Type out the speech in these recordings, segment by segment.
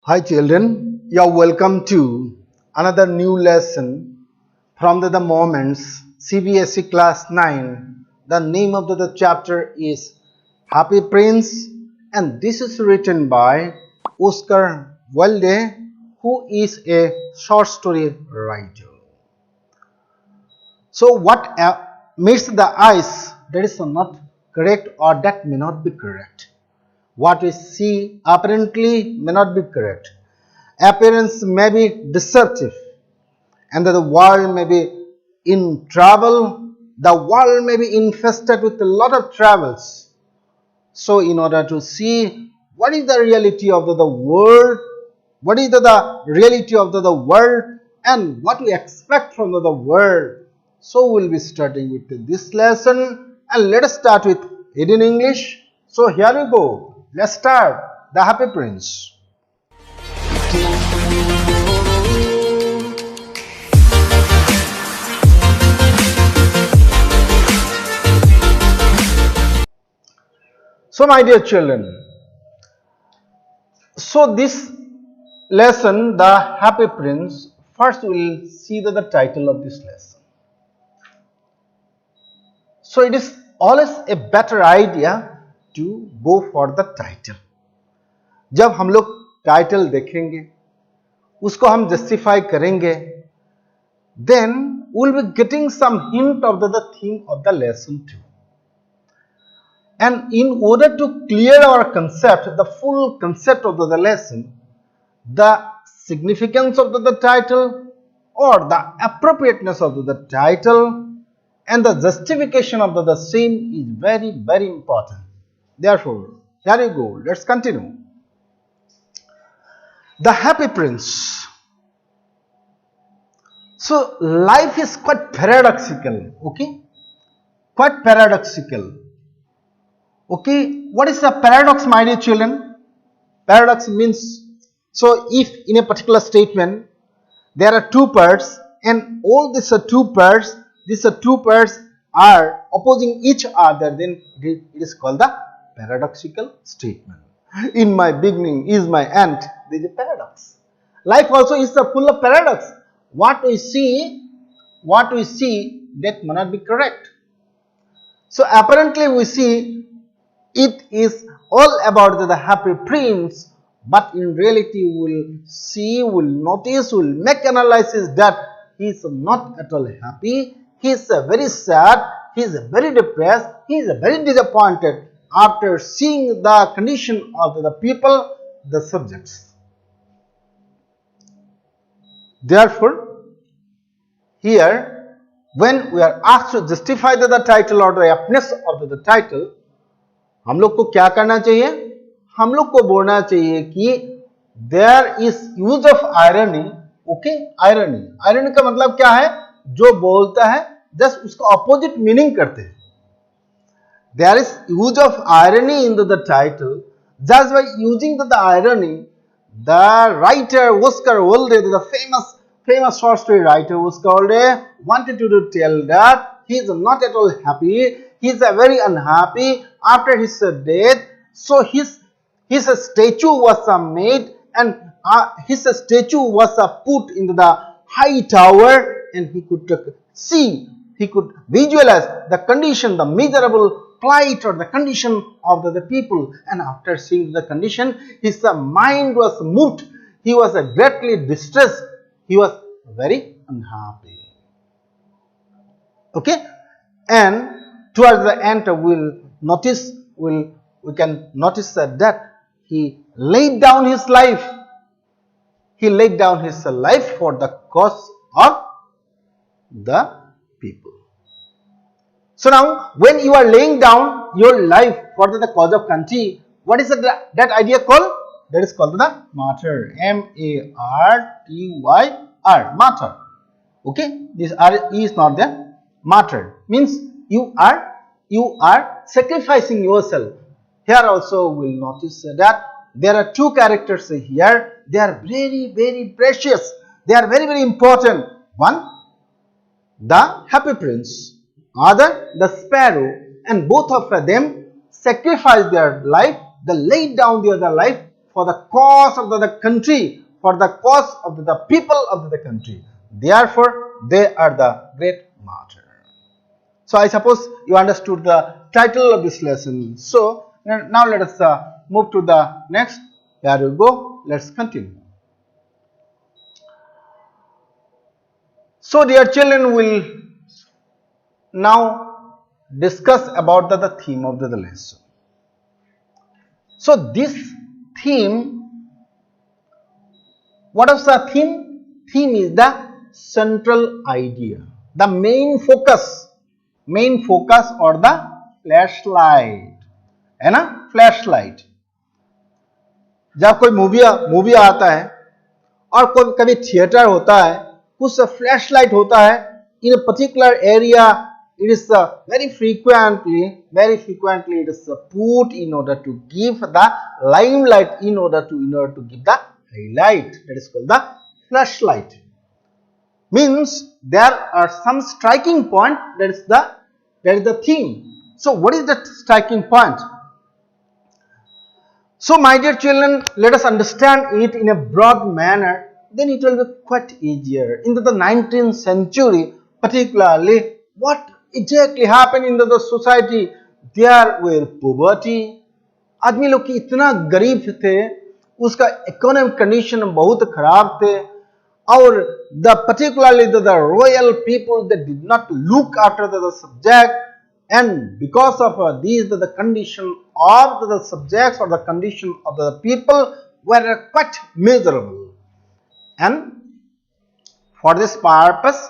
Hi children, you're welcome to another new lesson from the Moments CBSE class 9. The name of the chapter is Happy Prince and this is written by Oscar Wilde, who is a short story writer. So what meets the eyes, that is not correct or that may not be correct. What we see apparently may not be correct. Appearance may be deceptive, and that the world may be in trouble. The world may be infested with a lot of troubles. So, in order to see what is the reality of the world, what is the reality of the world, and what we expect from the world, so we'll be starting with this lesson. And let us start with it in English. So, here we go. Let's start The Happy Prince. So my dear children, so this lesson, The Happy Prince, first we will see the title of this lesson. So it is always a better idea to go for the title. जब हम लोग title देखेंगे, उसको हम justify करेंगे, then we will be getting some hint of the theme of the lesson too. And in order to clear our concept, the full concept of the lesson, the significance of the title or the appropriateness of the title and the justification of the same is very, very important. Therefore, here you go. Let's continue. The Happy Prince. So, life is quite paradoxical, okay? Quite paradoxical. Okay, what is a paradox, my dear children? Paradox means, so if in a particular statement there are two parts and all these two parts are opposing each other, then it is called the paradoxical statement. In my beginning is my end. There is a paradox. Life also is full of paradox. What we see that may not be correct. So apparently we see it is all about the happy prince, but in reality we will notice, we will make analysis that he is not at all happy, he is very sad, he is very depressed, he is very disappointed after seeing the condition of the people, the subjects. Therefore, here when we are asked to justify the title or the aptness of the title, हम लोग को क्या करना चाहिए? हम लोग को बोलना चाहिए कि there is use of irony. Okay, irony का मतलब क्या है? जो बोलता है जस्ट उसका ऑपोजिट मीनिंग करते हैं. There is use of irony in the title. Just by using the irony, the writer Oscar Wilde, the famous short story writer Oscar Wilde, wanted to tell that he is not at all happy. He is very unhappy after his death. So his statue was made and his statue was put into the high tower, and he could see, he could visualize the condition, the miserable plight or the condition of the people. And after seeing the condition, his mind was moved. He was greatly distressed. He was very unhappy. Okay, and towards the end we can notice that he laid down his life. He laid down his life for the cause of the people. So now, when you are laying down your life for the cause of country, what is that idea called? That is called the martyr. M-A-R-T-Y-R. Martyr. Okay, this R is not the martyr. Means you are sacrificing yourself. Here also we will notice that there are two characters here. They are very, very precious. They are very, very important. One, the happy prince, other the sparrow, and both of them sacrificed their life. They laid down their life for the cause of the country, for the cause of the people of the country. Therefore, they are the great martyr. So I suppose you understood the title of this lesson. So now let us move to the next. Here we go. Let's continue. So dear children, will now discuss about the theme of the lesson. So this theme, what is the theme? Theme is the central idea, the main focus or the flashlight, है ना, flashlight. जब कोई movie आता है और कोई कभी theatre होता है, कुछ फ्लैशलाइट होता है in a particular area. It is very frequently it is put in order to give the limelight, in order to give the highlight. That is called the flashlight. Means there are some striking point. That is the theme. So what is the striking point? So my dear children, let us understand it in a broad manner. Then it will be quite easier. In the 19th century, particularly, what exactly happened in the society? There were poverty. आदमी लोग की इतना गरीब थे, उसका economic condition बहुत खराब थे, और particularly the royal people, they did not look after the subject, and because of these the condition of the subjects or the condition of the people were quite miserable. And for this purpose,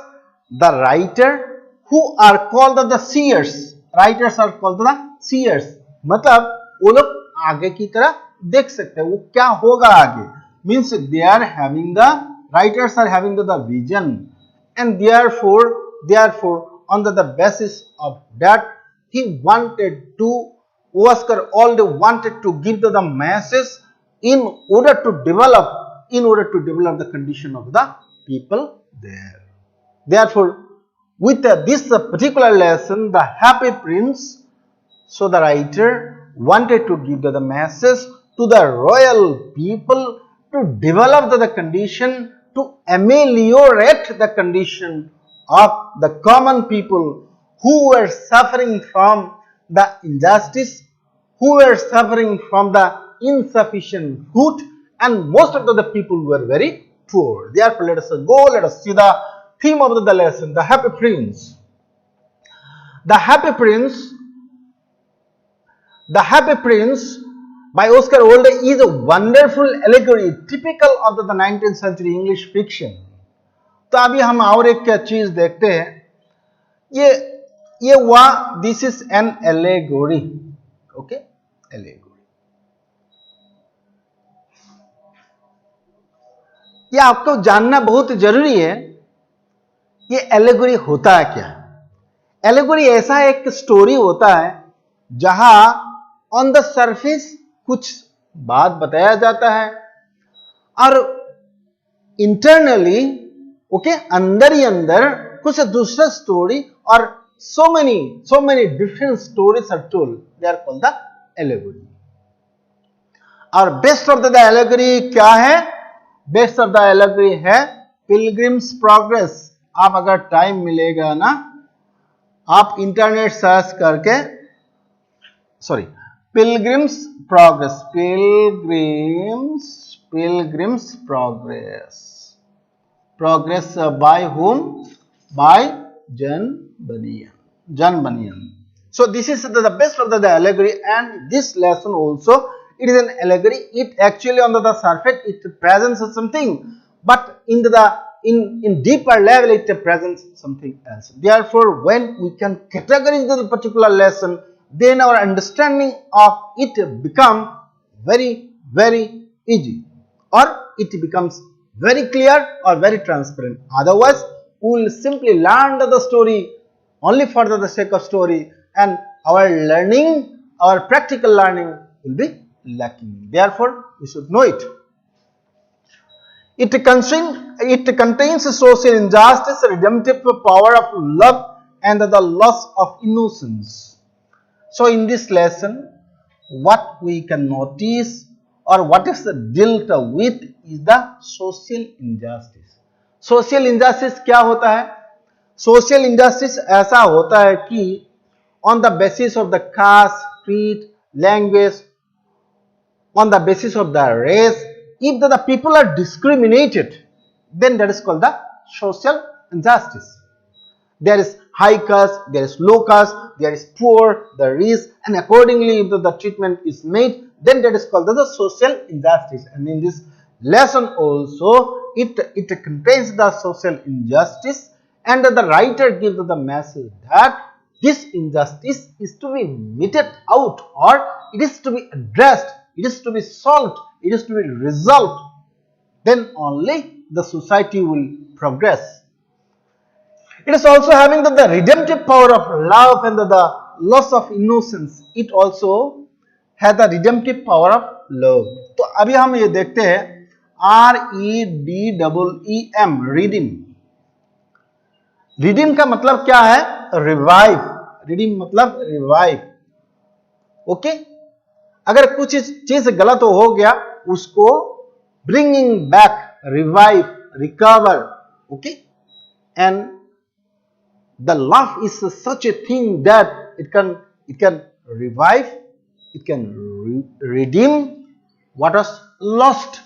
the writer who are called the seers, writers are called the seers, मतलब वो लोग आगे की तरह देख सकते हैं वो क्या होगा आगे. Means they are having the writers are having the vision, and therefore on the basis of that he wanted to, Oscar Wilde wanted to give to the masses in order to develop the condition of the people there. Therefore, with this particular lesson, the Happy Prince, so the writer wanted to give to the masses, to the royal people, to develop the condition, to ameliorate the condition of the common people who were suffering from the injustice, who were suffering from the insufficient food, and most of the people were very poor. Therefore, let us see the theme of the lesson, the Happy Prince. The Happy Prince by Oscar Wilde is a wonderful allegory, typical of the 19th century English fiction. तो अभी हम और एक चीज देखते हैं, ये हुआ, this is an allegory, okay, allegory. ये आपको जानना बहुत जरूरी है, ये एलेगोरी होता है क्या. एलेगोरी ऐसा एक स्टोरी होता है जहां ऑन द सरफेस कुछ बात बताया जाता है और इंटरनली ओके अंदर ही अंदर कुछ दूसरा स्टोरी, और so many different stories are told. They are called the allegory. और बेस्ट ऑफ द एलेगरी क्या है? बेस्ट ऑफ द एलेगरी है पिलग्रिम्स प्रोग्रेस. आप अगर टाइम मिलेगा ना, आप इंटरनेट सर्च करके, sorry, Pilgrim's Progress, Pilgrim's Progress by whom? By John Bunyan. So this is the best of the allegory, and this lesson also, it is an allegory. It actually on the surface it presents something, but in deeper level it presents something else. Therefore, when we can categorize the particular lesson, then our understanding of it become very easy, or it becomes very clear or very transparent. Otherwise, we will simply learn the story only for the sake of story, and our practical learning will be lacking. Therefore, we should know it. It contains social injustice, redemptive power of love, and the loss of innocence. So in this lesson, what we can notice or what is dealt with is the social injustice. Social injustice क्या होता है? Social injustice ऐसा होता है कि on the basis of the caste, creed, language, on the basis of the race, if the people are discriminated, then that is called the social injustice. There is high caste, there is low caste, there is poor, the rich, and accordingly if the treatment is made, then that is called the social injustice. And in this lesson also it contains the social injustice, and the writer gives the message that this injustice is to be meted out, or it is to be addressed, it is to be solved, it is to be resolved. Then only the society will progress. It is also having the redemptive power of love and the loss of innocence. It also has the redemptive power of love. तो अभी हम ये देखते हैं REDEEM, redeem. Redeem का मतलब क्या है? Revive. Redeem मतलब revive. ओके? अगर कुछ चीज गलत हो गया, उसको bringing back, revive, recover. Okay? And the love is such a thing that it can revive, it can redeem what was lost.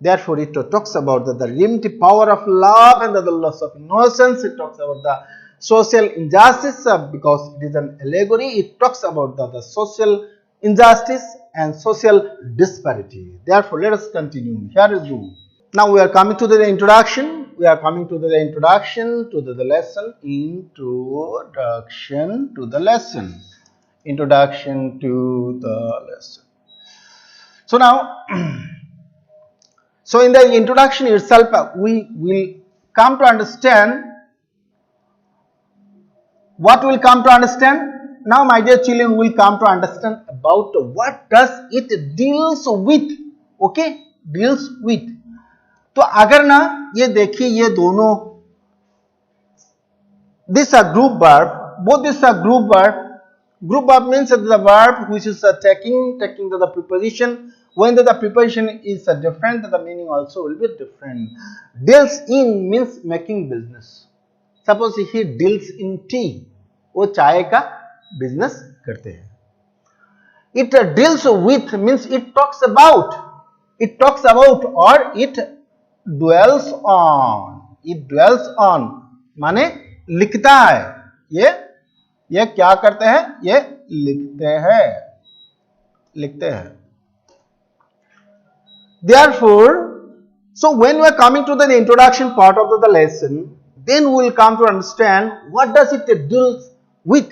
Therefore, it talks about the redemptive power of love and the loss of innocence. It talks about the social injustice because it is an allegory. It talks about the social injustice and social disparity. Therefore, let us continue. Here is you. Now we are coming to the introduction. We are coming to the introduction to the lesson. Introduction to the lesson. Introduction to the lesson. So now, so in the introduction itself, we will come to understand. What will come to understand? Now, my dear children, will come to understand about what does it deals with. Okay, deals with. तो अगर ना ये देखिए ये दोनों, this a group verb, both this a group verb. Group verb means the verb which is taking the preposition. When the preposition is different, the meaning also will be different. Deals in means making business. Suppose he deals in tea, वो चाय का business करते हैं. It deals with means it talks about or it dwells on. It dwells on माने लिखता है. ये क्या करते हैं? ये लिखते हैं. Therefore, so when we are coming to the introduction part of the lesson, then we will come to understand what does it deals with.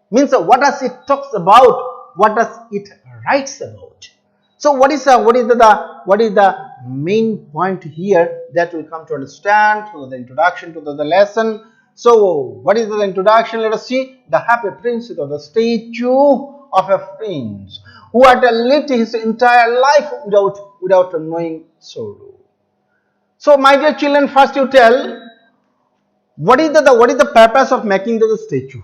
Means what does it talks about? What does it writes about? So what is the main point here that we come to understand through the introduction to the lesson? So what is the introduction? Let us see. The happy prince of the statue of a prince who had lived his entire life without knowing sorrow. So my dear children, first you tell what is the purpose of making the statue.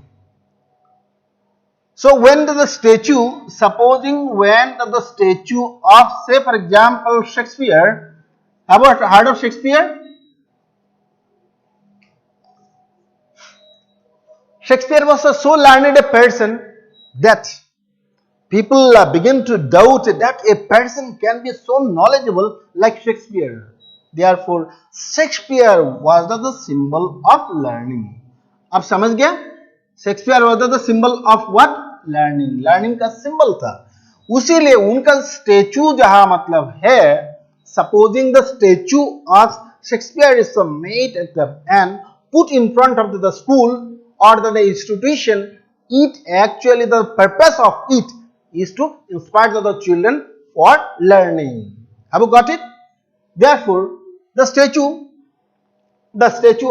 So when the statue, supposing when the statue of, say for example, Shakespeare, have you heard of Shakespeare? Shakespeare was a so learned a person that people begin to doubt that a person can be so knowledgeable like Shakespeare. Therefore, Shakespeare was the symbol of learning. आप समझ गया? Shakespeare was the symbol of what? Learning. Learning का symbol था. उसीलिए उनका statue जहाँ मतलब है, supposing the statue of Shakespeare is made and put in front of the school or the institution, it actually the purpose of it is to inspire the children for learning. Have you got it? Therefore, the statue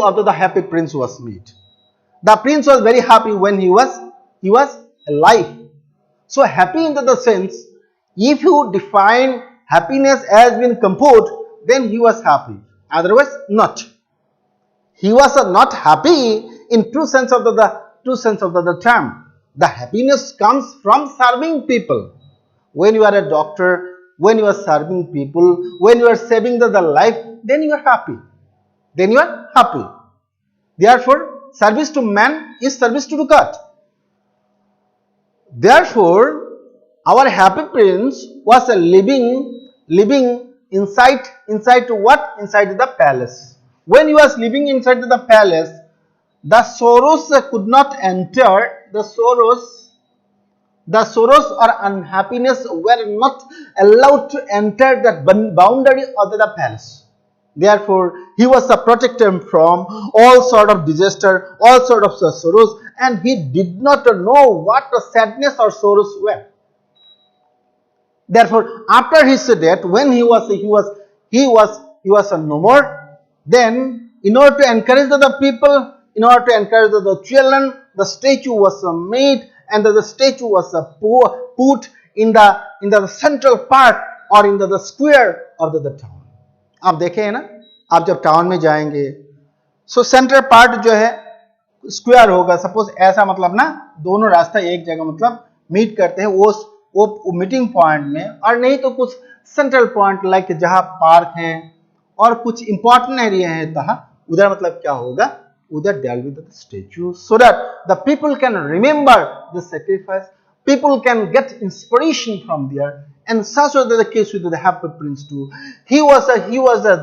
of the happy prince was made. The prince was very happy when he was alive. So happy in the sense, if you define happiness as being composed, then he was happy. Otherwise, not. He was not happy in true sense of the term. The happiness comes from serving people. When you are a doctor, when you are serving people, when you are saving the life, then you are happy. Then you are happy. Therefore, service to man is service to God. Therefore, our happy prince was a living inside what? Inside the palace. When he was living inside the palace, the sorrows could not enter. The sorrows or unhappiness were not allowed to enter that boundary of the palace. Therefore, he was protected from all sort of disaster, all sort of sorrows, and he did not know what the sadness or sorrows were. Therefore, after his death, when he was no more, then in order to encourage the people, in order to encourage the children, the statue was made, and the statue was put in the central part or in the square of the town. आप देखे हैं ना, आप जब town में जाएंगे, सो central part जो है स्क्वायर होगा. सपोज ऐसा, मतलब ना दोनों रास्ता एक जगह मतलब मीट करते हैं वो मीटिंग पॉइंट में, और नहीं तो कुछ सेंट्रल पॉइंट लाइक जहां पार्क है और कुछ इंपॉर्टेंट एरिया है, तहां उधर मतलब क्या होगा, उधर dealt with the statue, so that the people can remember the sacrifice, people can get inspiration from there, and such was the case with the happy prince too. He was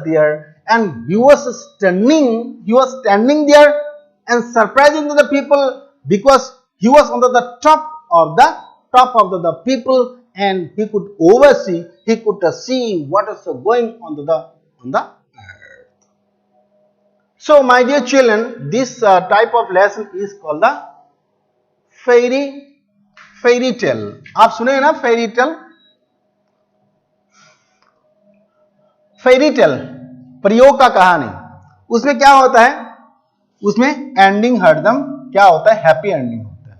there, and he was standing there and surprising to the people, because he was on the top of the people, and he could oversee, he could see what is going on the earth. So, my dear children, this type of lesson is called the fairy tale. आप सुने हैं ना fairy tale? Fairy tale, परियों का कहानी. उसमें क्या होता है? उसमें एंडिंग हरदम क्या होता है? हैप्पी एंडिंग होता है.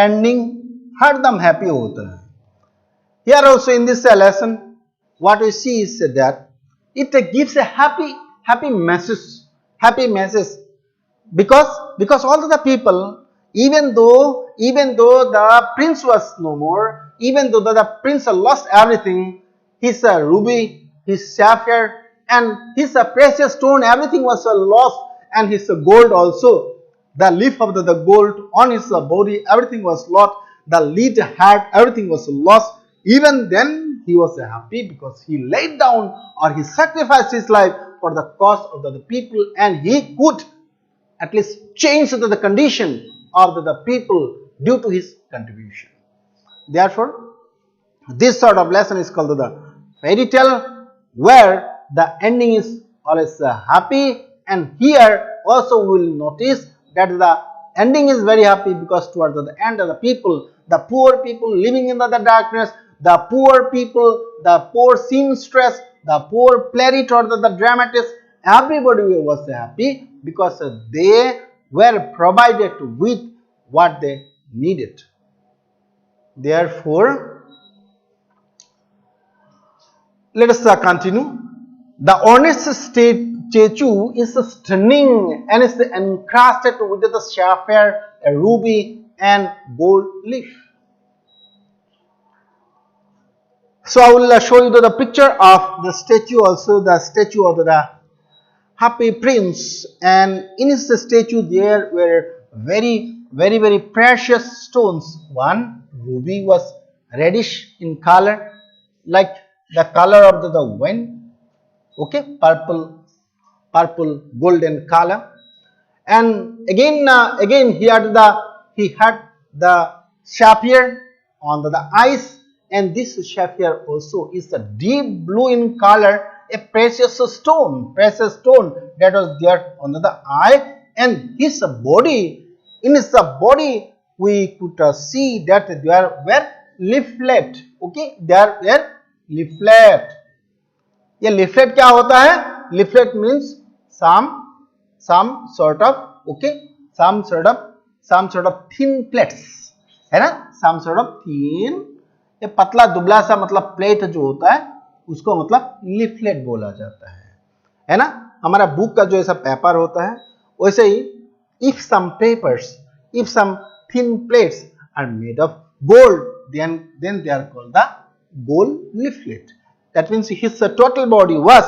एंडिंग हरदम हैप्पी होता है. Here also in this lesson, what we see is that it gives a happy message. Happy message, because all the people, even though the prince was no more, even though the prince lost everything, his ruby, his sapphire, and his precious stone, everything was lost, and his gold also, the leaf of the gold on his body, everything was lost, the lead hat, everything was lost. Even then he was happy, because he laid down or he sacrificed his life for the cause of the people, and he could at least change the condition of the people due to his contribution. Therefore, this sort of lesson is called the fairy tale, where the ending is always happy. And here also we will notice that the ending is very happy, because towards the end of the people, the poor people living in the darkness, the poor people, the poor seamstress, the poor playwright or the dramatist, everybody was happy, because they were provided with what they needed. Therefore, let us continue. The honest statue is stunning and is encrusted with the sapphire, a ruby, and gold leaf. So I will show you the picture of the statue, also the statue of the happy prince, and in his statue there were very precious stones. One ruby was reddish in color, like the color of the wine, okay, purple golden color. And again he had the sapphire on the eyes. And this sapphire also is a deep blue in color, a precious stone that was there on the eye. And in his body we could see that there were leaflet. Okay, there were leaflet. ये leaflet क्या होता है? Leaflet means some sort of thin plates, है ना? Some sort of thin, ये पतला दुबला सा मतलब प्लेट जो होता है उसको मतलब लीफलेट बोला जाता है ना? हमारा बुक का जो ऐसा पेपर होता है, वैसे ही if some thin plates are made of gold, then they are called the gold leaflet. That means his total body was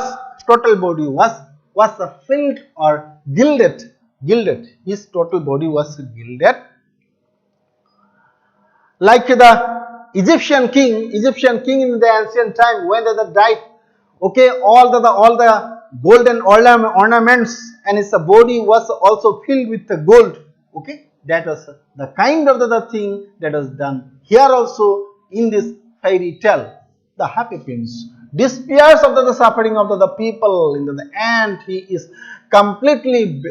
filled or gilded. His total body was gilded, like the Egyptian king in the ancient time when they died. Okay, all the golden ornaments, and his body was also filled with the gold. Okay, that was the kind of the thing that was done here also in this fairy tale. The happy prince despairs of the suffering of the people. In the end, he is completely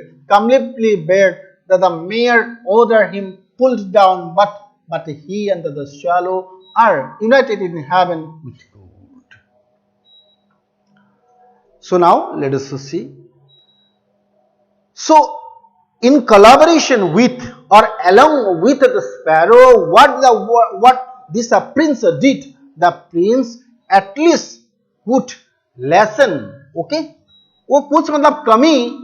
bared that the mayor order him pulled down, but he and the swallow are united in heaven with God. So now let us see. So in collaboration with or along with the sparrow, what this prince did, the prince at least put lesson. Okay, वो कुछ मतलब कमी,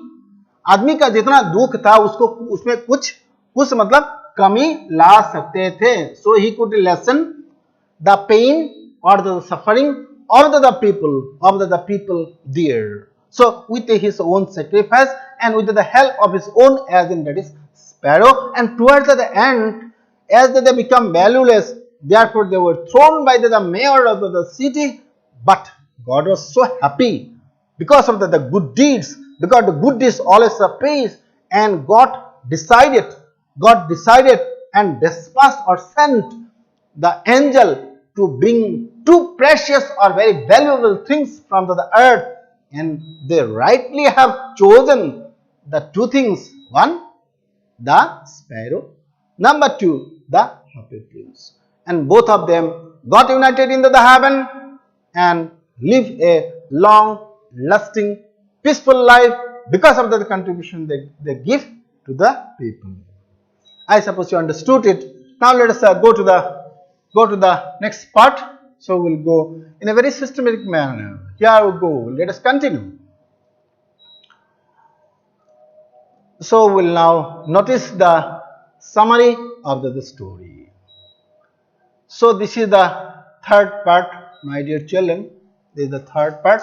आदमी का जितना दुख था उसको उसमें कुछ मतलब कमी ला सकते थे. So he could lessen the pain or the suffering of the people there. So with his own sacrifice and with the help of his own agent, that is sparrow, and towards the end, as they become valueless, therefore they were thrown by the mayor of the city. But God was so happy because of the good deeds, because the good deeds always pays, and God decided and dispatched or sent the angel to bring two precious or very valuable things from the earth, and they rightly have chosen the two things. One, the sparrow. Number two, the happy prince. And both of them got united into the heaven and live a long, lasting, peaceful life because of the contribution they give to the people. I suppose you understood it. Now let us go to the next part. So we'll go in a very systematic manner. Here we go. Let us continue. So we'll now notice the summary of the story. So this is the third part, my dear children. This is the third part.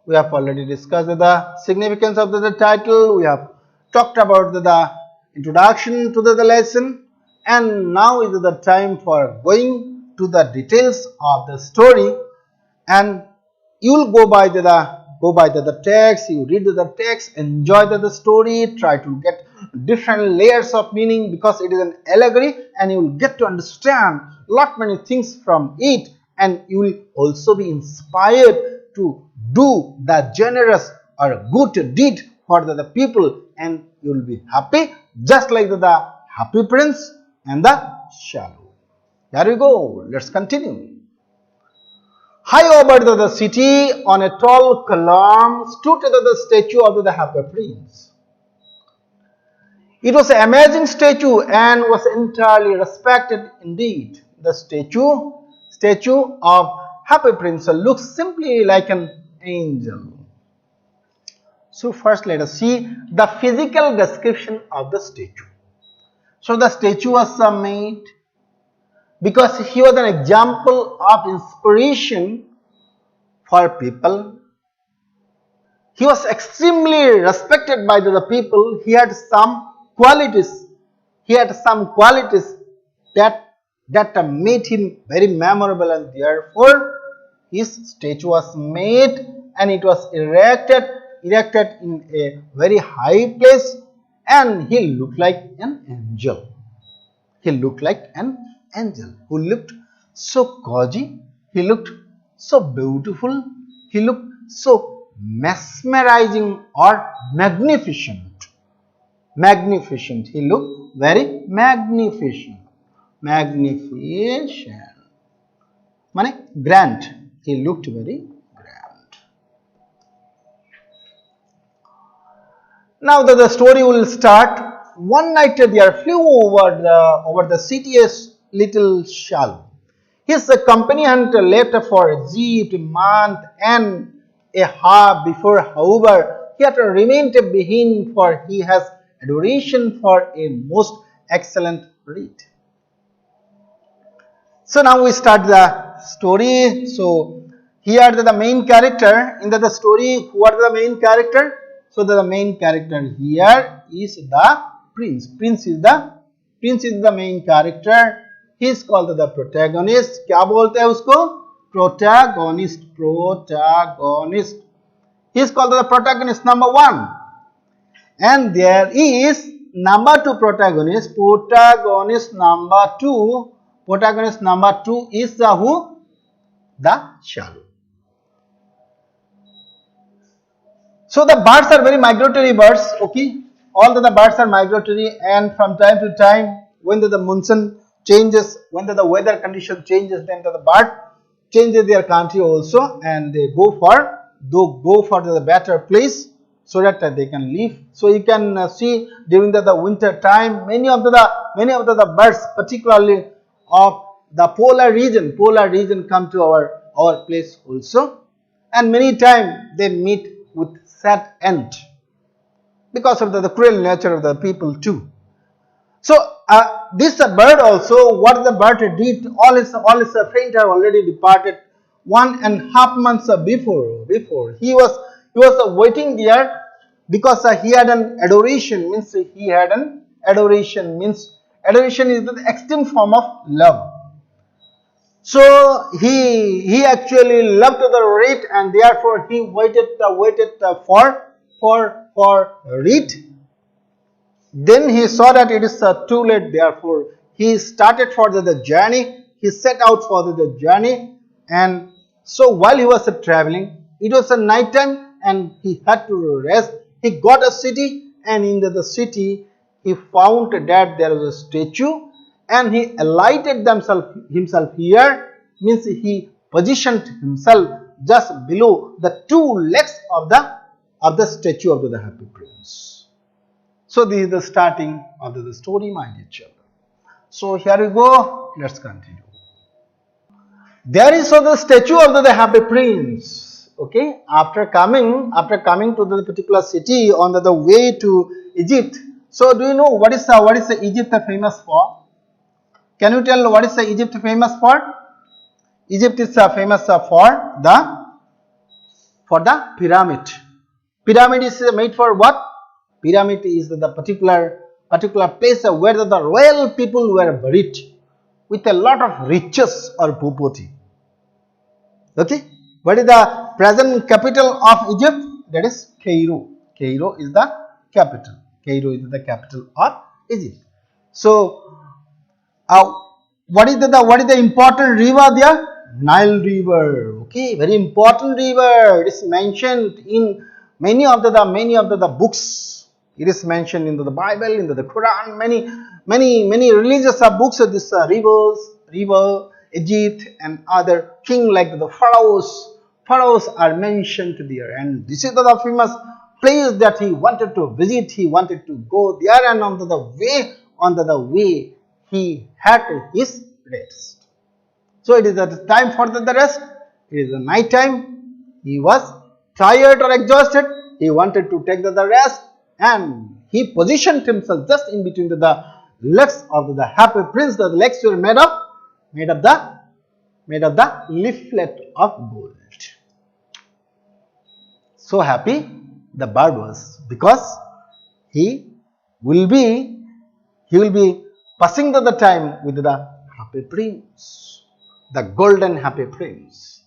We have already discussed the significance of the title. We have talked about the introduction to the lesson, and now is the time for going to the details of the story. And you will go by the text. You read the text, enjoy the story, try to get different layers of meaning because it is an allegory, and you will get to understand lot many things from it, and you will also be inspired to do the generous or good deed for the people, and you will be happy just like the happy prince and the swallow. There we go. Let's continue. High over the city on a tall column stood the statue of the happy prince. It was an amazing statue and was entirely respected indeed. The statue of happy prince looks simply like an angel. So first let us see the physical description of the statue. So the statue was made because he was an example of inspiration for people. He was extremely respected by the people. He had some qualities. That made him very memorable, and therefore his statue was made and it was erected in a very high place, and he looked like an angel. He looked like an angel who looked so cozy, he looked so beautiful, he looked so mesmerizing or magnificent. He looked very magnificent. Mane grand. He looked very grand. Now the story will start. One night there flew over the city a little swallow. His company hunter left for Egypt a month and a half before. However, he had remained behind, for he has adoration for a most excellent reed. So now we start the story. So here the main character in the story. Who are the main character? So the main character here is the prince. Prince is the main character. He is called the protagonist. क्या बोलते हैं उसको? Protagonist. Protagonist. He is called the protagonist number 1. And there is number 2 protagonist. Protagonist number 2. Protagonist number 2 is the who? The shadow. So the birds are very migratory birds. Okay, all the birds are migratory, and from time to time, when the monsoon changes, when the weather condition changes, then the bird changes their country also, and they go for the better place so that they can live. So you can see during the winter time, many of the birds, particularly of the polar region come to our place also, and many times they meet with sad end because of the cruel nature of the people too. So this bird also, what the bird did, all his friends are already departed 1.5 months before. He was waiting there because he had an adoration. Adoration is the extreme form of love. So he actually loved the reed, and therefore he waited for reed. Then he saw that it is too late. Therefore he started for the journey. He set out for the journey, and so while he was traveling, it was a night time, and he had to rest. He got a city, and in the city he found that there was a statue, and he alighted himself here, means he positioned himself just below the 2 legs of the statue of the happy prince. So this is the starting of the story, my dear children. So here we go. Let's continue. There is the statue of the happy prince. Okay, after coming to the particular city on the way to Egypt. So do you know what is Egypt famous for? Can you tell what is Egypt famous for? Egypt is famous for the pyramid. Pyramid is made for what? Pyramid is the particular place where the royal people were buried with a lot of riches or property. Okay, what is the present capital of Egypt? That is Cairo. Cairo is the capital. Cairo is the capital of Egypt. So what is the important river there? Nile River. Okay, very important river. It is mentioned in many of the books. It is mentioned in the Bible, in the Quran, many religious books. This river, Egypt, and other king like the pharaohs. Pharaohs are mentioned there, and this is the famous place that he wanted to visit. He wanted to go there, and on the way he had his rest. So it is the time for the rest. It is the night time. He was tired or exhausted. He wanted to take the rest, and he positioned himself just in between the legs of the happy prince. The legs were made of the leaflet of gold. So happy the bird was, because he will be passing the time with the happy prince, the golden happy prince.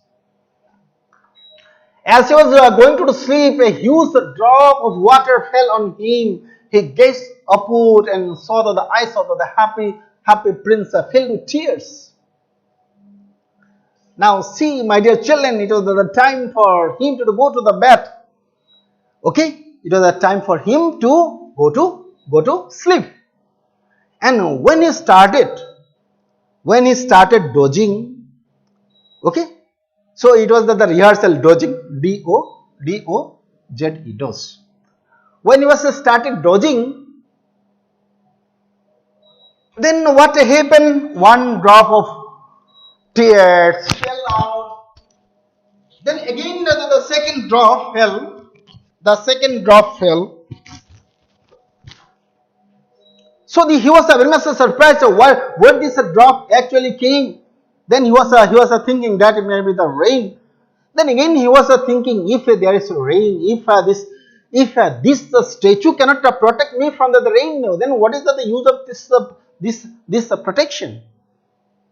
As he was going to sleep, a huge drop of water fell on him. He gazed upward and saw that the eyes of the happy prince filled with tears. Now see, my dear children, it was the time for him to go to the bed. Okay, it was the time for him to go to sleep. And when he started dozing, okay, so it was the rehearsal, dozing, D-O-Z-E, doze. When he was started dozing, then what happened? One drop of tears fell out. Then again the second drop fell. So he was very much surprised where this drop actually came. Then he was thinking that it may be the rain. Then again he was thinking, if there is rain, if this statue cannot protect me from the rain, then what is the use of this protection?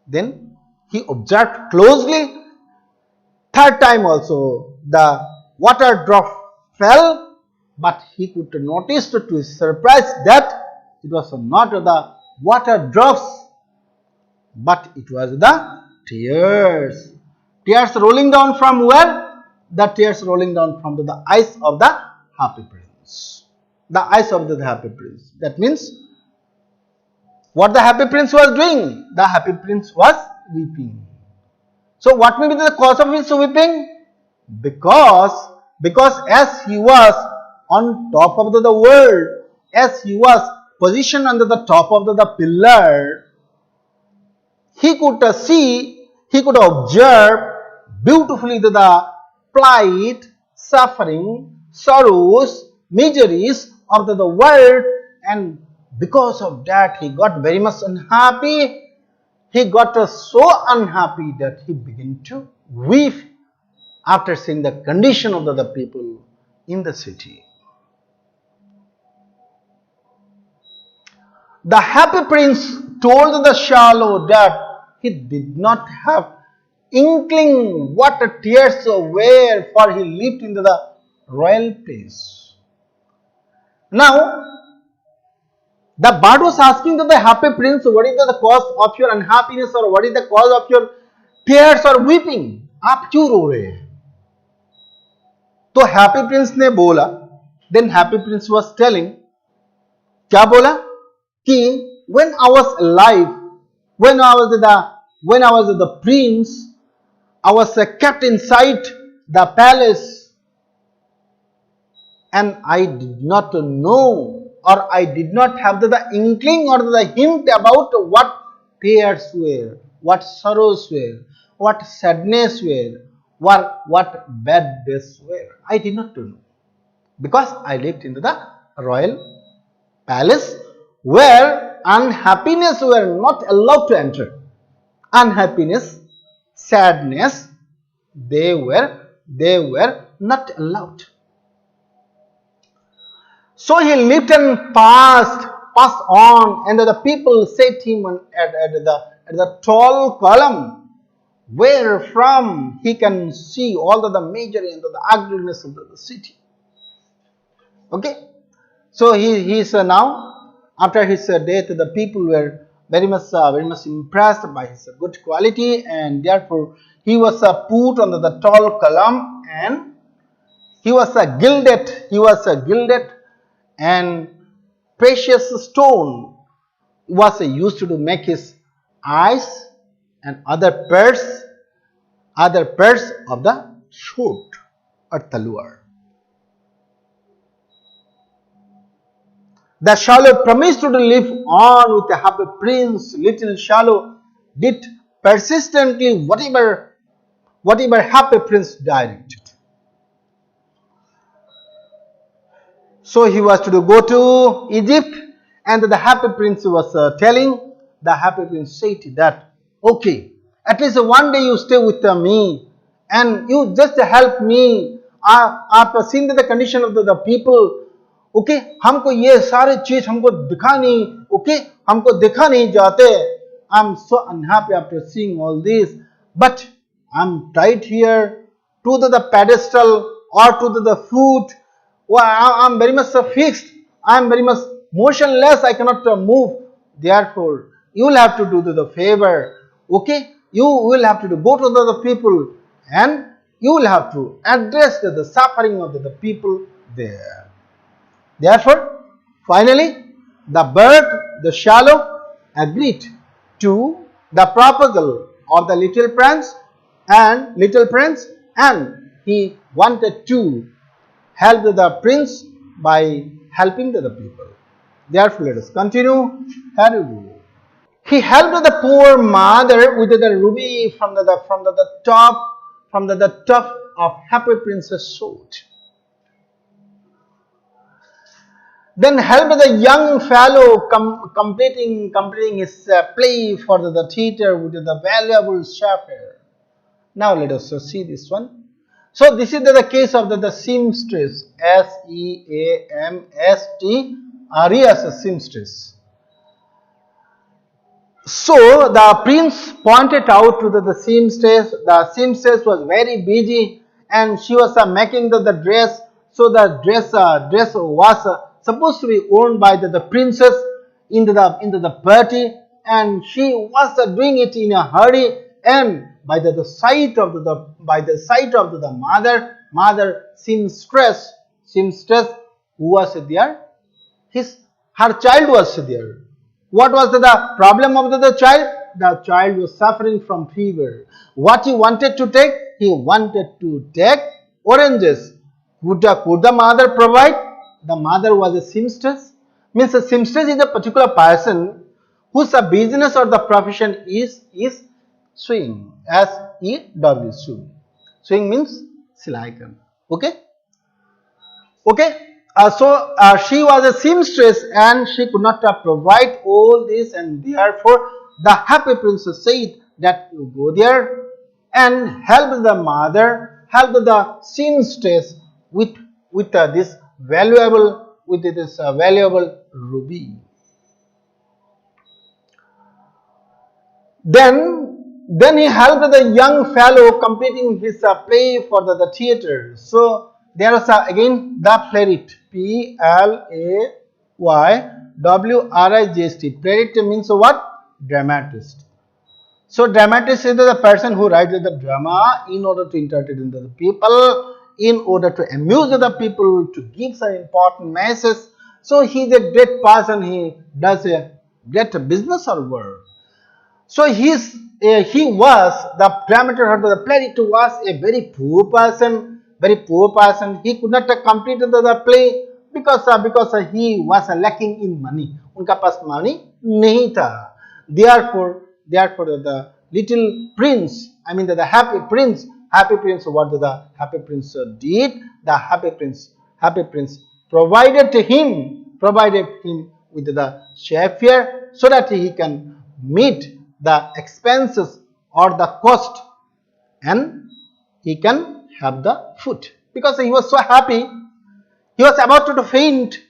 Then he observed closely. Third time also the water drop fell, but he could notice to his surprise that it was not the water drops, but it was the tears. Tears rolling down from where? The tears rolling down from the eyes of the happy prince. The eyes of the happy prince. That means what the happy prince was doing? The happy prince was weeping. So what may be the cause of his weeping? Because as he was on top of the world, as he was positioned under the top of the pillar, he could see, he could observe beautifully the plight, suffering, sorrows, miseries of the world, and because of that he got very much unhappy. He got so unhappy that he began to weep after seeing the condition of the people in the city. The happy prince told the shallow that he did not have inkling what tears were, for he lived in the royal place. Now, the bird was asking to the happy prince, what is the cause of your unhappiness, or what is the cause of your tears or weeping? आप क्यों रो रहे हैं? तो happy Prince ने बोला, than happy Prince was telling, क्या बोला कि when I was alive, when I was the prince, I was kept inside the palace, and I did not know, or I did not have the inkling or the hint about what tears were, what sorrows were, what sadness were, what bad days were. I did not know, because I lived in the royal palace where unhappiness were not allowed to enter. Unhappiness, sadness, they were not allowed. So he lived and passed on, and the people set him at the tall column, where from he can see all the misery and the ugliness of the city. Okay, so he is now, after his death, the people were very much impressed by his good quality, and therefore he was put on the tall column, and he was gilded, and precious stone was used to make his eyes and other parts of the sword or talwar. The shallow promised to live on with the happy prince. Little shallow did persistently whatever happy prince directed. So he was to go to Egypt, and the happy prince was telling, the happy prince said that, okay, at least one day you stay with me, and you just help me. आप seen the condition of the people. Okay हमको ये सारे चीज हमको दिखा नहीं, okay हमको दिखा नहीं जाते. I'm so unhappy after seeing all this, but I'm tied here to the pedestal or to the foot. Well, I'm very much fixed, I'm very much motionless, I cannot move. Therefore you will have to do the favor, okay, you will have to go to the people, and you will have to address the suffering of the people there. Therefore, finally, the bird, the shallow, agreed to the proposal of the little prince, and he wanted to help the prince by helping the people. Therefore, let us continue. He helped the poor mother with the ruby from the top of happy prince's sword. Then helped the young fellow completing his play for the theater with the valuable sapphire. Now let us see this one. So this is the case of the seamstress, Seamstre as a seamstress. So the prince pointed out to the seamstress. The seamstress was very busy and she was making the dress. So the dress was supposed to be worn by the princess into the party, and she was doing it in a hurry. And by the sight of the mother seamstress who was there, her child was there. What was the problem of the child? The child was suffering from fever. What he wanted to take? He wanted to take oranges. Could the mother provide? The mother was a seamstress. Means a seamstress is a particular person whose business or the profession is sewing. S-E-W, sewing. Sewing means silai karna. Okay? Okay. So she was a seamstress and she could not provide all this, and therefore the happy princess said that you go there and help the mother, help the seamstress with this valuable ruby. Then he helped the young fellow completing his play for the theater. So there is again the playwright, Playwrigist. Playwright means what? Dramatist. So dramatist is the person who writes the drama in order to entertain the people, in order to amuse the people, to give some important message. So he is a great person. He does a great business or work. So he was the dramaturg or the playwright was a very poor person. He could not complete the play because he was lacking in money. उनका पास money नहीं था. Therefore the little prince, I mean the happy prince, what the happy prince did? The happy prince provided him with the sapphire so that he can meet the expenses or the cost, and he can have the food, because he was so happy. He was about to faint.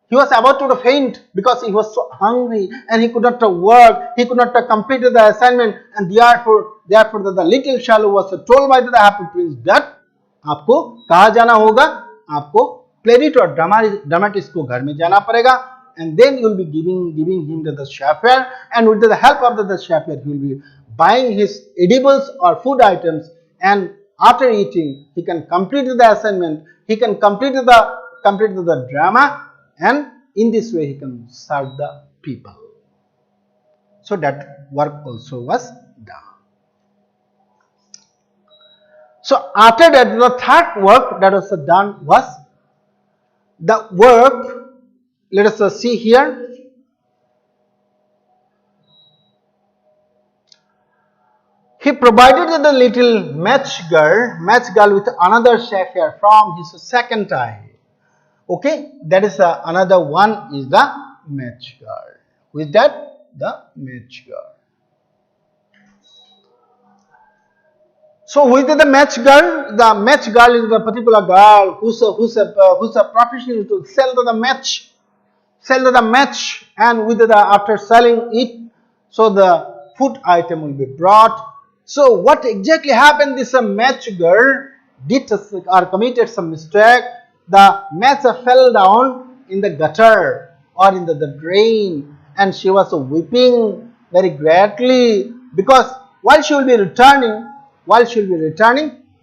Because he was so hungry and he could not work. He could not complete the assignment, and therefore the little shallow was told by the happy prince that आपको कहाँ जाना होगा? आपको playwright और dramatist को घर में जाना पड़ेगा. And then you will be giving him the sapphire, and with the help of the sapphire he will be buying his edibles or food items, and after eating he can complete the assignment, he can complete the drama, and in this way he can serve the people. So that work also was done. So after that, the third work that was done was the work. Let us see here. He provided the little match girl with another sapphire from his second eye. Okay, that is another one is the match girl. Who is that? The match girl. So who is the match girl? The match girl is the particular girl whose profession is to sell the match. And with after selling it, so the food item will be brought. So what exactly happened? This match girl did or committed some mistake. The match fell down in the gutter or in the drain, and she was weeping very greatly, because while she will be returning,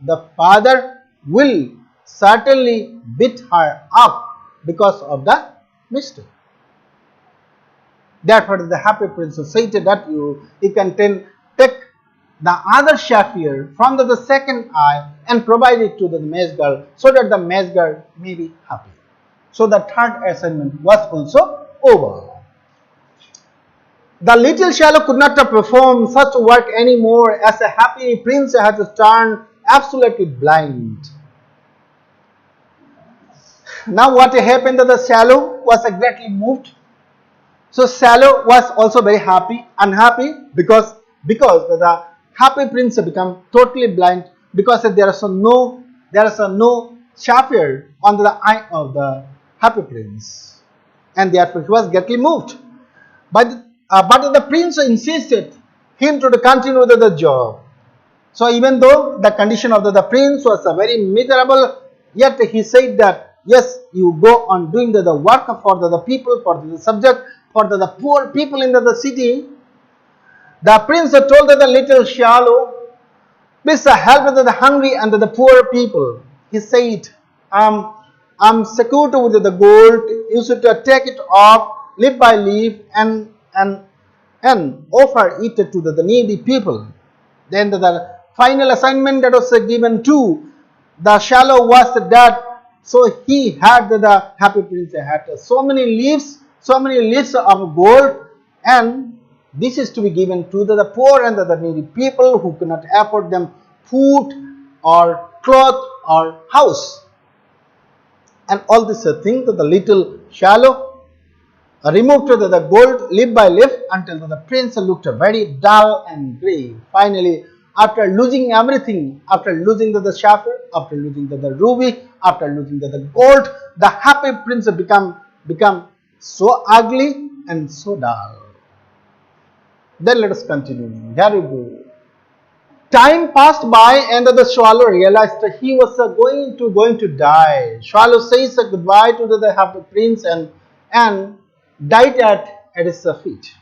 the father will certainly beat her up because of the mistake. Therefore, the happy princess said that you can take the other sapphire from the second eye and provide it to the match girl, so that the match girl may be happy. So the third assignment was also over. The little shallow could not perform such work anymore, as a happy prince has turned absolutely blind. Now what happened that the Sparrow was greatly moved. So Sparrow was also very unhappy because the happy prince become totally blind because there is no sapphire under the eye of the happy prince, and therefore he was greatly moved. But the prince insisted him to continue with the job. So even though the condition of the prince was very miserable, yet he said that yes, you go on doing the work for the people, for the subject, for the poor people in the city. The prince told the little sparrow, please help the hungry and the poor people. He said, I'm secured with the gold, you should take it off leaf by leaf and offer it to the needy people. Then the final assignment that was given to the sparrow was that, so he had the happy prince had so many leaves of gold, and this is to be given to the poor and the needy people who cannot afford them food or cloth or house. And all this thing that the little sparrow removed the gold leaf by leaf until the prince looked very dull and grey. Finally, after losing everything, after losing the sapphire, after losing the ruby, after losing the gold, the happy prince become so ugly and so dull. Then let us continue. Here we go. Time passed by and the swallow realized that he was going to die. Swallow says goodbye to the happy prince and died at his feet.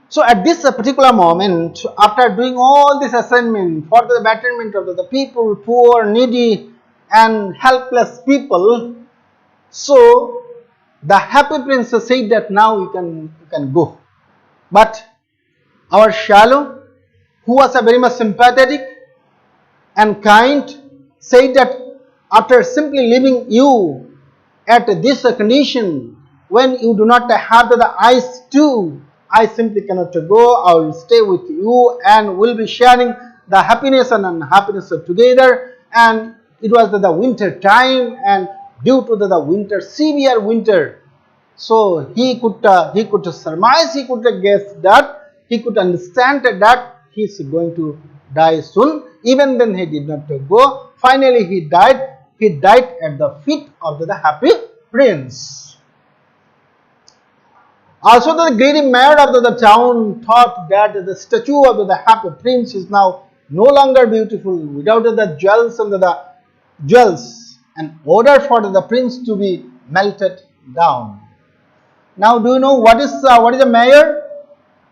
So at this particular moment, after doing all this assignment for the betterment of the people, poor, needy and helpless people, so the happy prince said that now you can go. But our sparrow, who was very much sympathetic and kind, said that after simply leaving you at this condition, when you do not have the eyes too, I simply cannot go. I will stay with you and will be sharing the happiness and unhappiness together. And it was the winter time, and due to the winter, severe winter, so he could surmise, he could guess that, he could understand that he is going to die soon. Even then he did not go. Finally he died. He died at the feet of the happy prince. Also the greedy mayor of the town thought that the statue of the happy prince is now no longer beautiful without the jewels and ordered for the prince to be melted down. Now do you know what is the mayor?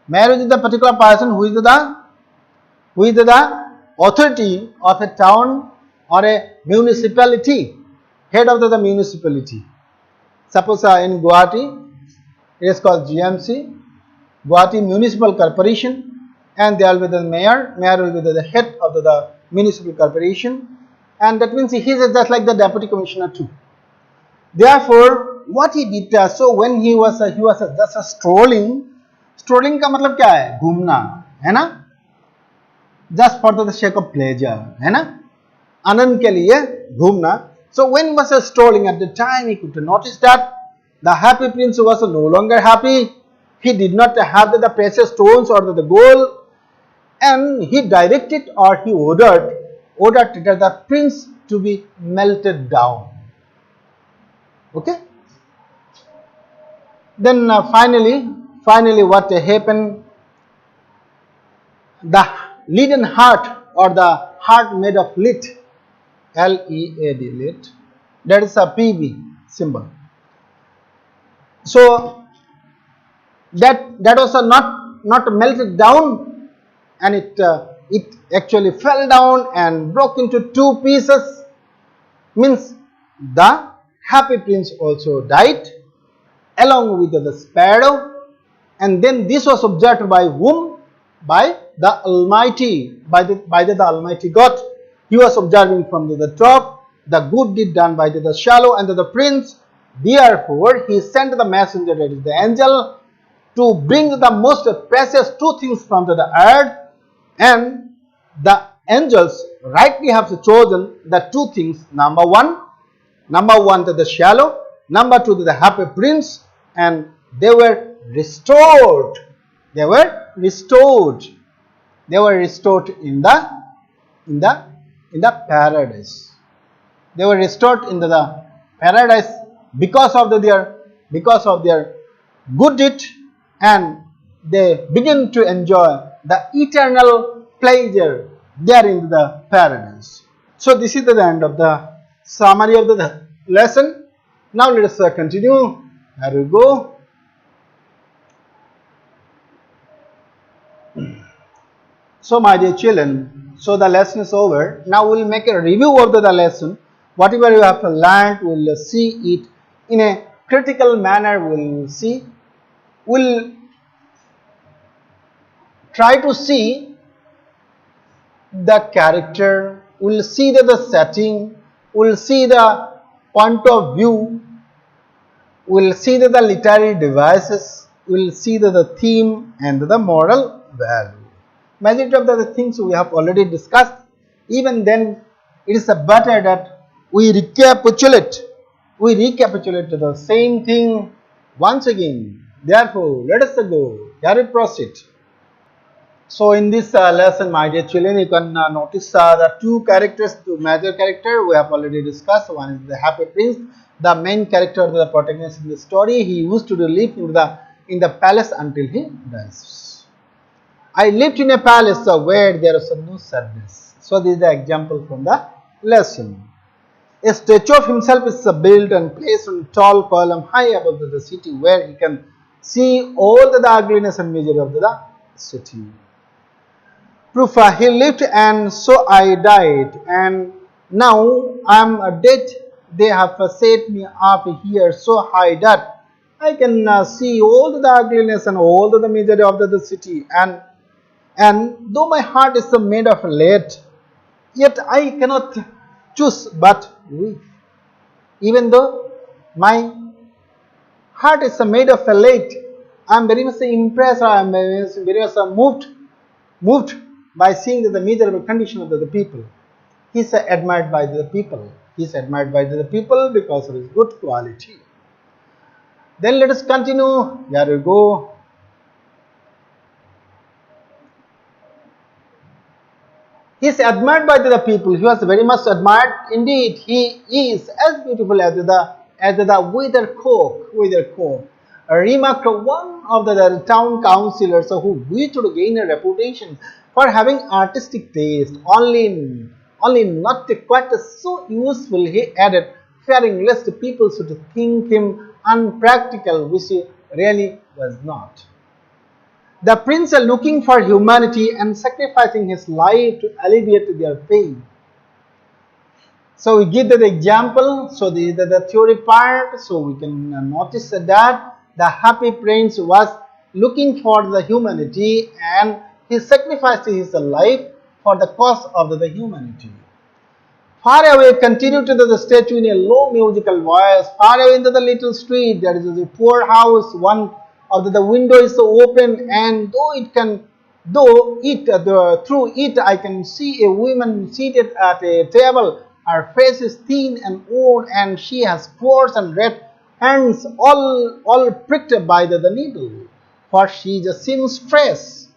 Mayor is the particular person who is the authority of a town or a municipality, head of the municipality. Suppose in Guwahati, it is called GMC, Guwahati Municipal Corporation, and there will be the mayor. Mayor will be the head of the municipal corporation, and that means he is just like the deputy commissioner too. Therefore, what he did, so when he was just strolling का मतलब क्या है? घूमना, है ना? Just for the sake of pleasure, है ना? आनंद के लिए घूमना. So when he was strolling at the time, he could notice that the happy prince was no longer happy. He did not have the precious stones or the gold, and he directed or he ordered the prince to be melted down. Okay. Then finally what happened? The leaden heart, or the heart made of lead, L-E-A-D, lead, that is a PV symbol. So that was not melted down, and it actually fell down and broke into two pieces. Means the happy prince also died along with the sparrow, and then this was observed by whom? By the Almighty, by the Almighty God. He was observing from the top the good deed done by the sparrow and the prince. Therefore, he sent the messenger, that is the angel, to bring the most precious two things from the earth, and the angels rightly have chosen the two things. Number one, Number one, to the shallow. Number two, to the happy prince. And they were restored. They were restored. They were restored in the paradise. They were restored into the paradise because of their good deed, and they begin to enjoy the eternal pleasure there in the paradise. So this is the end of the summary of the lesson. Now let us continue. Here we go. So my dear children, so the lesson is over. Now we will make a review of the lesson. Whatever you have learned, we will see it in a critical manner. We will see. We will try to see the character. We will see the setting. We will see the point of view. We will see the literary devices. We will see the theme and the moral value. Majority of the things we have already discussed. Even then, it is better that we recapitulate the same thing once again. Therefore, let us go. Let us proceed. So, in this lesson, my dear children, you can notice the two characters, two major characters we have already discussed. One is the happy prince, the main character of the protagonist in the story. He used to live in the palace until he dies. I lived in a palace where there was no sadness. So this is the example from the lesson. A statue of himself is built and placed on a tall column high above the city, where he can see all the ugliness and misery of the city. Proof: he lived and so I died, and now I am dead. They have set me up here so high that I can see all the ugliness and all the misery of the city, and though my heart is made of lead, yet I cannot choose but weep. Even though my heart is made of lead, I am very much impressed, I am very much moved by seeing the miserable condition of the people. He is admired by the people. He is admired by the people because of his good quality. Then let us continue. Here we go. He is admired by the people. He was very much admired indeed. He is as beautiful as the weathercock. Remarked one of the town councillors, who wished to gain a reputation for having artistic taste, only not quite so useful, he added, fearing lest people should think him unpractical, which he really was not. The prince, looking for humanity and sacrificing his life to alleviate their pain. So we give the example. So this is the theory part. So we can notice that the happy prince was looking for the humanity, and he sacrificed his life for the cause of the humanity. Far away, continued to the statue in a low musical voice. Far away into the little street, there is a poor house. One of the window is open, and through it I can see a woman seated at a table. Her face is thin and old, and she has coarse and red hands, all pricked by the needle, for she just seems stressed.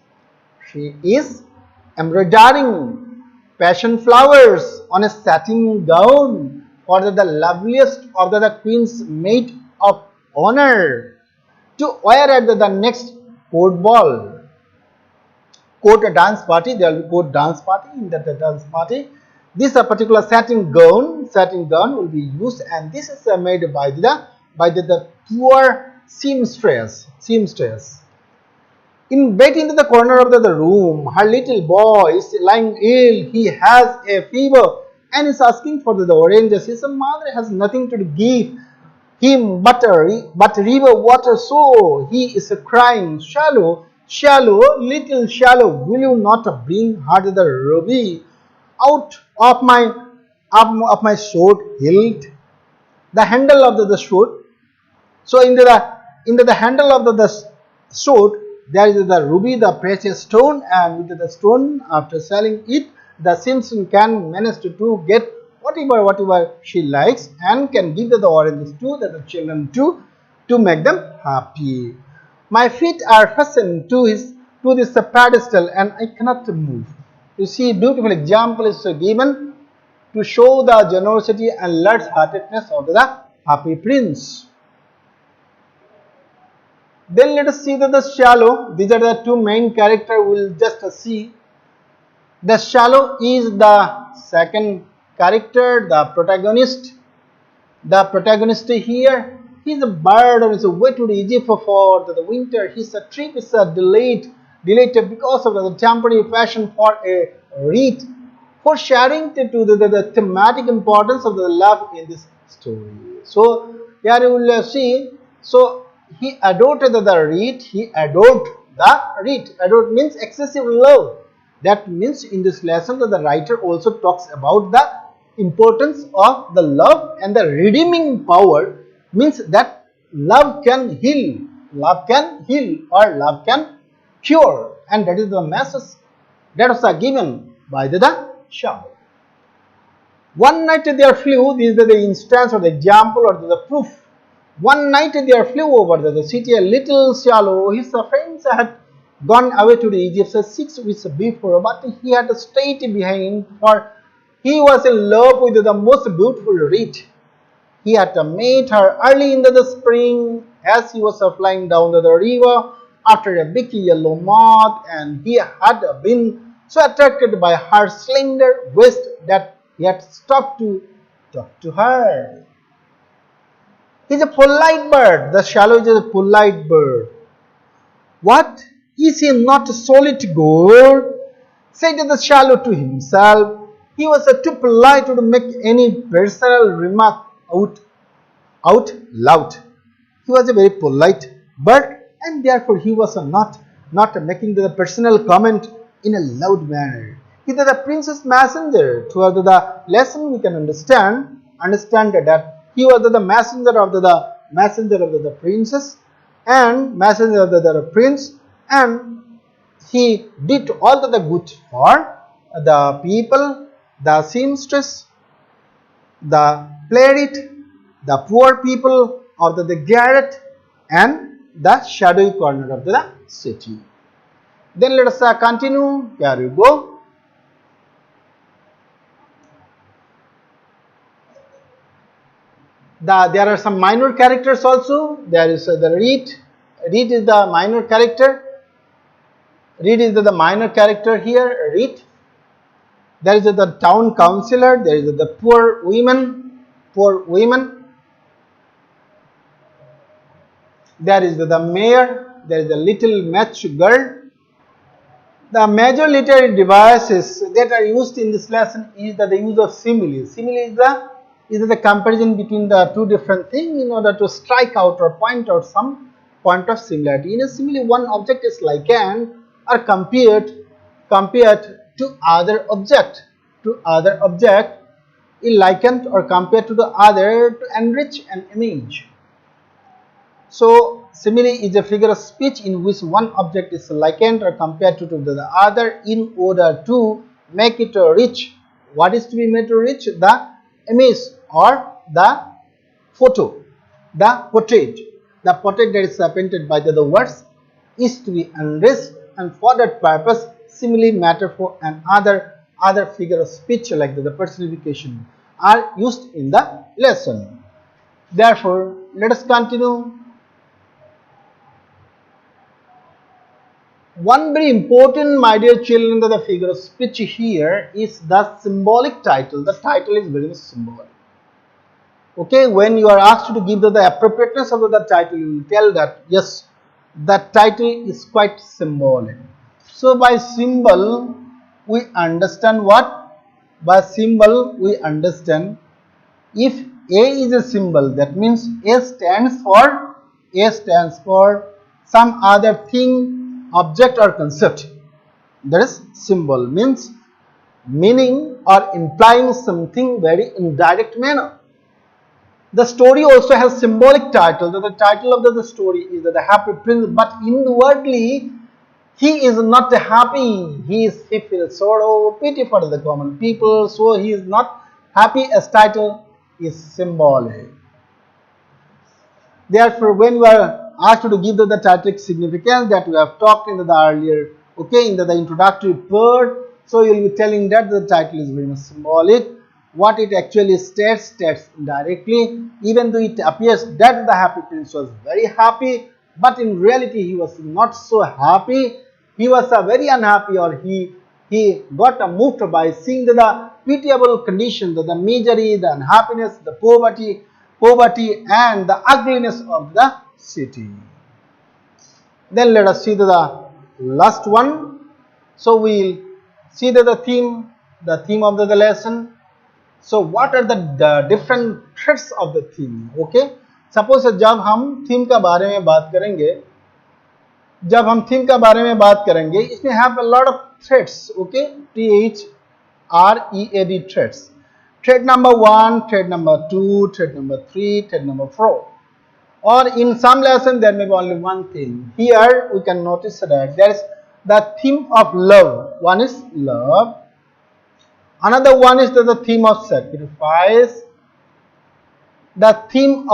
She is embroidering passion flowers on a satin gown for the loveliest of the queen's maid of honor to wear at the next court dance party. There will be court dance party. In that dance party, this particular satin gown will be used, and this is made by the poor seamstress. In bed in the corner of the room, her little boy is lying ill. He has a fever and is asking for the oranges. His mother has nothing to give him but river water, so he is crying, "Shallow, little shallow, will you not bring her the ruby out of my sword hilt?" The handle of the sword. So into the handle of the sword, there is the ruby, the precious stone, and with the stone, after selling it, the Simpson can manage to get whatever she likes, and can give the oranges to the children to make them happy. My feet are fastened to this pedestal and I cannot move. You see, beautiful example is given to show the generosity and light-heartedness of the happy prince. Then let us see the shallow. These are the two main characters we will just see. The shallow is the second character, the protagonist. The protagonist here, he is a bird on his way to Egypt for the winter. His trip is delayed because of the temporary passion for a reed, for sharing to the thematic importance of the love in this story. So here you will see, so he adored the reed, he adored the reed. Adored means excessive love. That means in this lesson that the writer also talks about the importance of the love and the redeeming power, means that love can heal or love can cure, and that is the message that was given by the shallow. One night there flew, this is the instance or the example or the proof. One night there flew over the city a little shallow. His friends had gone away to the Egypt 6 weeks before, but he had stayed behind, for he was in love with the most beautiful reed. He had met her early in the spring as he was flying down the river after a big yellow moth, and he had been so attracted by her slender waist that he had stopped to talk to her. He is a polite bird. The shallow is a polite bird. What? Is he not solid gold? Said the shallow to himself. He was too polite to make any personal remark out loud. He was a very polite bird, and therefore he was not making the personal comment in a loud manner. He was the prince's messenger. Throughout the lesson, we can understand that he was the messenger of the princess and messenger of the prince, and he did all the good for the people, the seamstress, the playwright, the poor people of the garret, and the shadowy corner of the city. Then let us continue. Here you go. There are some minor characters also. There is the reed. Reed is the minor character. Reed is the minor character here. Reed. There is the town councillor. There is the poor women. There is the mayor. There is the little match girl. The major literary devices that are used in this lesson is the use of similes. Simile is the comparison between the two different things in order to strike out or point out some point of similarity. In a simile, one object is likened or compared to other object. Is likened or compared to the other to enrich an image. So simile is a figure of speech in which one object is likened or compared to the other in order to make it rich. What is to be made to rich? The image or the photo, the portrait. The portrait that is painted by the words is to be enriched, and for that purpose simile, metaphor, and other figure of speech like the personification are used in the lesson. Therefore, let us continue. One very important, my dear children, the figure of speech here is the symbolic title. The title is very symbolic. Okay, when you are asked to give the appropriateness of the title, you will tell that yes, that title is quite symbolic. So by symbol, we understand what? By symbol, we understand if A is a symbol, that means A stands for some other thing, object or concept. That is symbol, means meaning or implying something very indirect manner. The story also has symbolic title. The title of the story is the Happy Prince, but inwardly he is not happy. He feels sorrow, pity for the common people, so he is not happy as title is symbolic. Therefore, when we are asked to give the title significance that we have talked in the earlier, okay, in the introductory part, so you will be telling that the title is very much symbolic. What it actually states indirectly, even though it appears that the happy prince was very happy, but in reality he was not so happy. He was very unhappy, or he got moved by seeing the pitiable condition, the misery, the unhappiness, the poverty and the ugliness of the city. Then let us see the last one. So we will see the theme of the lesson. So what are the different threads of the theme? Okay, suppose जब हम theme का बारे में बात करेंगे, इसमें have a lot of threads. Okay, THREAD threads. Thread number 1, thread number 2, thread number 3, thread number 4. Or in some lesson there may be only one theme. Here we can notice that there is the theme of love. One is love. Another one is the theme of sacrifice. The theme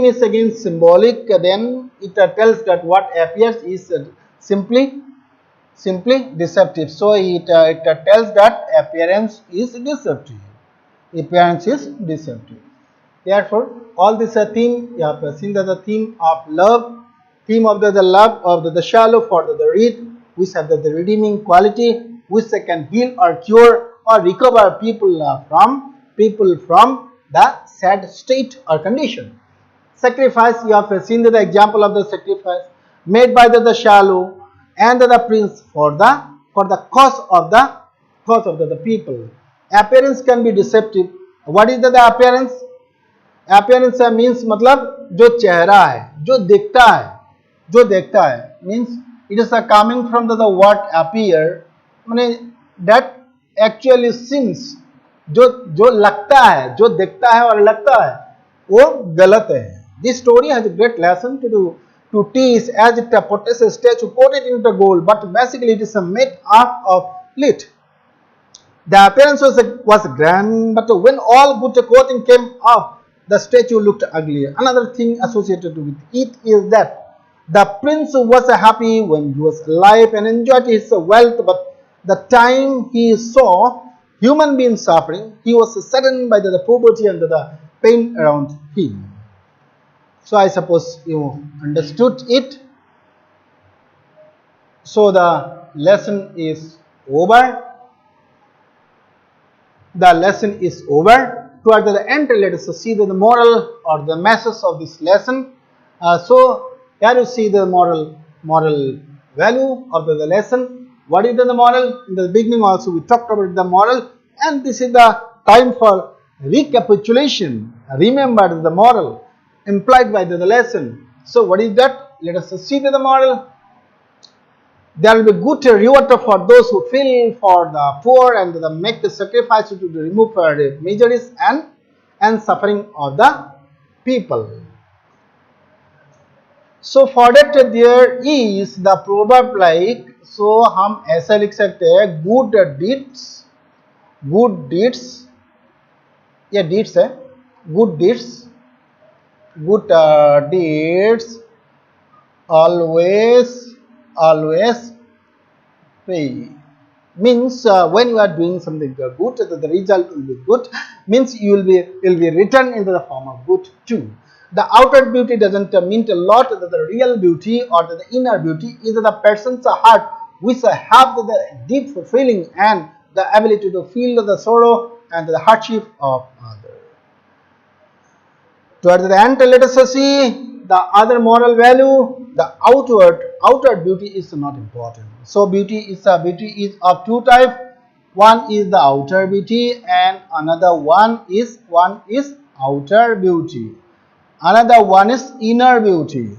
is again symbolic. Then it tells that what appears is simply deceptive. So it tells that appearance is deceptive. Therefore, all this theme, you have seen that the theme of love, theme of the love of the shallow for the reed, which have the redeeming quality, which can heal or cure or recover people from the sad state or condition. Sacrifice, you have seen the example of the sacrifice made by the shallow and the prince for the cause of the people. Appearance can be deceptive. What is the appearance? Appearance means मतलब जो चेहरा है, जो देखता है means it is coming from the word appear, माने that actually seems, जो लगता है, जो देखता है और लगता है वो गलत है. This story has a great lesson to teach, as it portrays a statue coated into gold, but basically it is made up of lead. The appearance was grand, but when all good coating came off, the statue looked ugly. Another thing associated with it is that the prince was happy when he was alive and enjoyed his wealth, but the time he saw human beings suffering, he was saddened by the poverty and the pain around him. So I suppose you understood it. So the lesson is over. Towards the end, let us see the moral or the message of this lesson. So here you see the moral value of the lesson. What is the moral? In the beginning also we talked about the moral, and this is the time for recapitulation. Remember the moral implied by the lesson. So what is that? Let us see the moral. There will be good reward for those who feel for the poor and make the sacrifice to remove the miseries and suffering of the people. So for that there is the proverb like, so हम ऐसा लिख सकते हैं good deeds, ये deeds है, good deeds always pay. Means when you are doing something good, the result will be good. Means you will be returned into the form of good too. The outer beauty doesn't mean a lot. The real beauty or the inner beauty is the person's heart, which have the deep feeling and the ability to feel the sorrow and the hardship of others. Towards the end, let us see the other moral value. The outer beauty is not important. So beauty is of two types. One is the outer beauty and another one is outer beauty. Another one is inner beauty.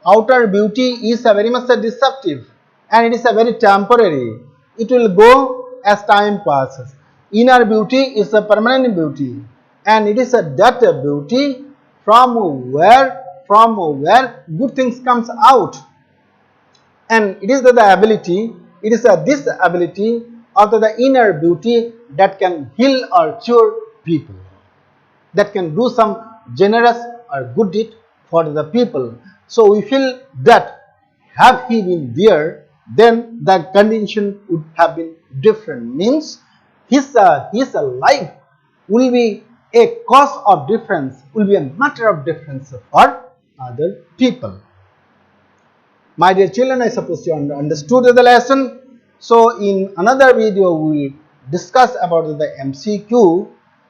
Outer beauty is very much deceptive and it is a very temporary. It will go as time passes. Inner beauty is a permanent beauty and it is a that beauty from where good things comes out. And it is the ability, this ability or the inner beauty that can heal or cure people, that can do some generous or good deed for the people. So we feel that have he been there, then the condition would have been different. Means his life will be a cause of difference, will be a matter of difference for other people. My dear children, I suppose you understood the lesson. So in another video we will discuss about the MCQ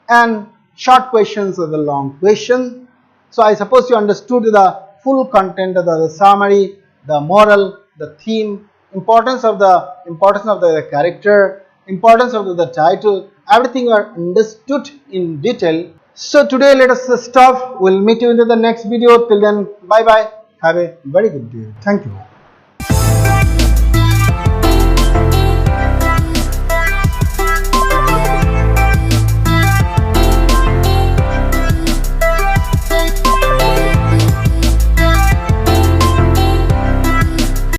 and short questions or the long question. So I suppose you understood the full content of the summary, the moral, the theme, importance of the character, importance of the title, everything you are understood in detail. So today let us stop. We'll meet you in the next video. Till then, bye bye. Have a very good day. Thank you.